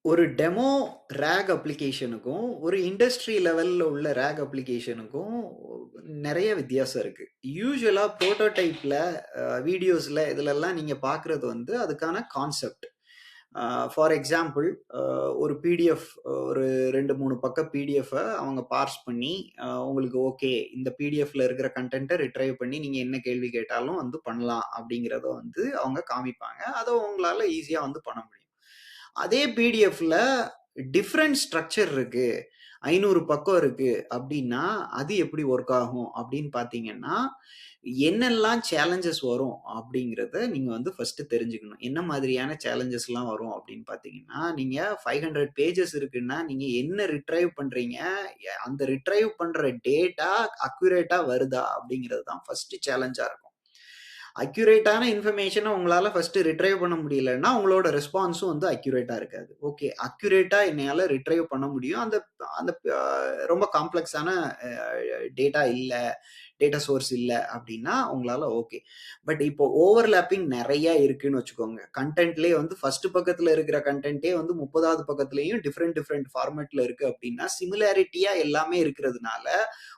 ஒரு demo rock அப்ளிகேஷனுக்கும், ஒரு industry லெவல்ல உள்ள ராக் அப்ளிகேஷனுக்கும் நெறைய வித்தியாசம் இருக்கு. யூசுவலா புரோட்டோடைப்ல வீடியோஸ்ல இதுலலாம் நீங்க பார்க்குறது வந்து அதுக்கான கான்செப்ட். ஃபார் எக்ஸாம்பிள் ஒரு பிடிஎஃப் ஒரு 2, 3 பக்க பிடிஎஃப்ப அவங்க பார்ஸ் பண்ணி, உங்களுக்கு ஓகே. இந்த பிடிஎஃப்ல இருக்கிற கன்டென்ட்ட ரிட்ரைவ் பண்ணி நீங்க என்ன கேள்வி கேட்டாலும் வந்து பண்ணலாம் அப்படிங்கிறத வந்து அவங்க காமிப்பாங்க. அத உங்களால ஈஸியா வந்து பண்ண முடியும். அதே பிடிஎஃப்ல டிஃபரண்ட் ஸ்ட்ரக்சர் இருக்கு. 500 பக்கம் இருக்கு அப்டின்னா, அது எப்படி வொர்க் ஆகும் அப்டின்னு பார்த்தீங்கன்னா, என்னெல்லாம் சேலஞ்சஸ் வரும் அப்டிங்கிறத நீங்க வந்து ஃபர்ஸ்ட்டு தெரிஞ்சுக்கணும். என்ன மாதிரியான சேலஞ்சஸ்லாம் வரும் அப்டின்னு பார்த்தீங்கன்னா, நீங்க 500 பேஜஸ் இருக்குன்னா, நீங்க என்ன ரிட்ரைவ் பண்றீங்க? அந்த ரிட்ரைவ் பண்ற டேட்டா அக்யூரேட்டா வருதா? அப்டிங்கிறது தான் ஃபர்ஸ்ட்டு சேலஞ்சா இருக்கும். அக்யூரேட்டான இன்ஃபர்மேஷன உங்களால ஃபர்ஸ்ட்டு ரிட்ரைவ் பண்ண முடியலன்னா, உங்களோட ரெஸ்பான்ஸும் வந்து அக்யூரேட்டா இருக்காது. ஓகே, அக்யூரேட்டா என்னையால ரிட்ரைவ் பண்ண முடியும். அந்த அந்த ரொம்ப காம்ப்ளக்ஸான அ டேட்டா இல்ல, டேட்டா சோர்ஸ் இல்ல அப்டின்னா, உங்களால ஓகே. பட் இப்போ ஓவர்லேப்பிங் நெறைய இருக்குன்னு வச்சுக்கோங்க. கன்டென்ட்லயே வந்து ஃபர்ஸ்ட் பக்கத்துல இருக்கிற கன்டென்ட்டே வந்து 30வது பக்கத்துலயும் டிஃபரெண்ட் டிஃபரெண்ட் ஃபார்மேட்ல இருக்கு அப்டின்னா, சிமிலாரிட்டியா எல்லாமே இருக்கிறதுனால,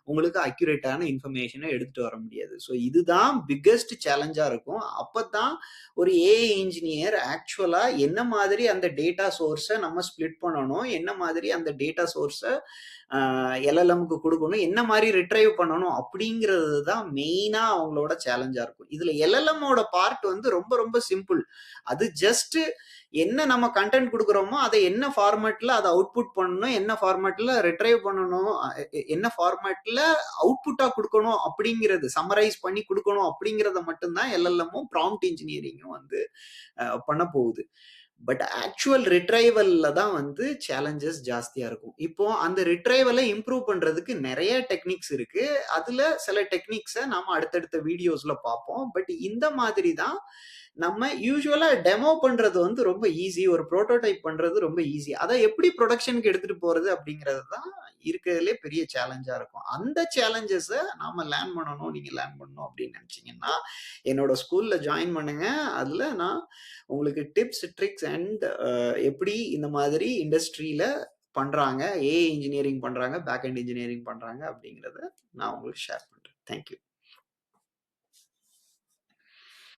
உங்களுக்கு அக்யூரேட்டான இன்ஃபர்மேஷன எடுத்துட்டு வர முடியாது. ஸோ இதுதான் பிக்கஸ்ட் சேலஞ்சா இருக்கும். அப்பதான் ஒரு ஏஐ இன்ஜினியர் ஆக்சுவலா என்ன மாதிரி அந்த டேட்டா சோர்ஸ நம்ம ஸ்ப்ளிட் பண்ணணும், என்ன மாதிரி அந்த டேட்டா சோர்ஸ எல்எல்எம்க்கு குடுக்கணும், என்ன மாரி ரிட்ரைவ் பண்ணணும் அப்படிங்கிறது தான் மெயினா அவங்களோட சேலஞ்சா இருக்கும். இதுல எல்எல்எம்மோட பார்ட் வந்து ரொம்ப ரொம்ப சிம்பிள். அது ஜஸ்ட் என்ன நம்ம கன்டென்ட் குடுக்குறோமோ, அத என்ன ஃபார்மேட்ல அத அவுட்புட் பண்ணணும், என்ன ஃபார்மேட்ல ரிட்ரைவ் பண்ணணும், என்ன ஃபார்மேட்ல அவுட்புட்டா குடுக்கணும் அப்படிங்கிறது, சம்மரைஸ் பண்ணி குடுக்கணும் அப்படிங்கிறத மட்டும் தான் எல்எல்எம்மும், ப்ராம்ப்ட் இன்ஜினியரிங்கும் வந்து பண்ண போகுது. பட் ஆக்சுவல் ரிட்ரைவல்ல தான் வந்து சேலஞ்சஸ் ஜாஸ்தியா இருக்கும். இப்போ அந்த ரிட்ரைவல இம்ப்ரூவ் பண்றதுக்கு நெறைய டெக்னிக்ஸ் இருக்கு. அதுல சில டெக்னிக்ஸ நாம அடுத்தடுத்த வீடியோஸ்ல பார்ப்போம். பட் இந்த மாதிரி தான் நம்ம யூசுவலா டெமோ பண்றது வந்து ரொம்ப ஈஸி. ஒரு புரோட்டோடைப் பண்றது ரொம்ப ஈஸி. அத எப்படி புரொடக்ஷனுக்கு எடுத்துட்டு போறது அப்படிங்கிறது தான் இருக்கிறதுலயே பெரிய சேலஞ்சா இருக்கும். அந்த சேலஞ்சஸ நாம லேர்ன் பண்ணணும், நீங்க லேர்ன் பண்ணணும் அப்படின்னு நெனச்சீங்கன்னா, என்னோட ஸ்கூல்ல ஜாயின் பண்ணுங்க. அதுல நான் உங்களுக்கு டிப்ஸ், ட்ரிக்ஸ் அண்ட் எப்படி இந்த மாதிரி இண்டஸ்ட்ரியில பண்றாங்க, ஏஐ இன்ஜினியரிங் பண்றாங்க, பேக் எண்ட் இன்ஜினியரிங் பண்றாங்க அப்படிங்கிறத நான் உங்களுக்கு ஷேர் பண்றேன். Thank you.